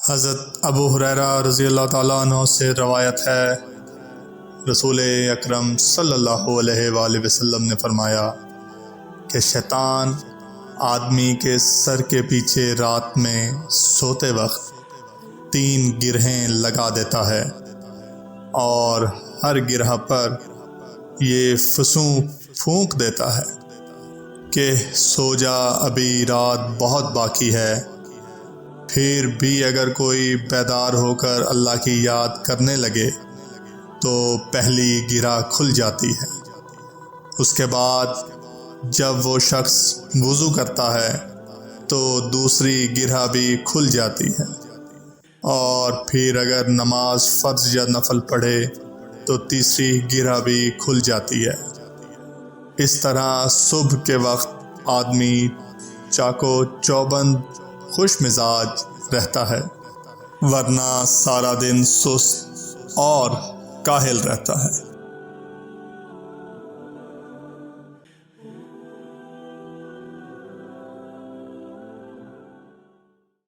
حضرت ابو ہریرہ رضی اللہ تعالیٰ عنہ سے روایت ہے، رسول اکرم صلی اللہ علیہ وآلہ وسلم نے فرمایا کہ شیطان آدمی کے سر کے پیچھے رات میں سوتے وقت 3 گرہیں لگا دیتا ہے، اور ہر گرہ پر یہ فسوں پھونک دیتا ہے کہ سو جا، ابھی رات بہت باقی ہے۔ پھر بھی اگر کوئی بیدار ہو کر اللہ کی یاد کرنے لگے تو پہلی گرہ کھل جاتی ہے۔ اس کے بعد جب وہ شخص وضو کرتا ہے تو دوسری گرہ بھی کھل جاتی ہے، اور پھر اگر نماز فرض یا نفل پڑھے تو تیسری گرہ بھی کھل جاتی ہے۔ اس طرح صبح کے وقت آدمی چاقو چوبند خوش مزاج رہتا ہے، ورنہ سارا دن سست اور کاہل رہتا ہے۔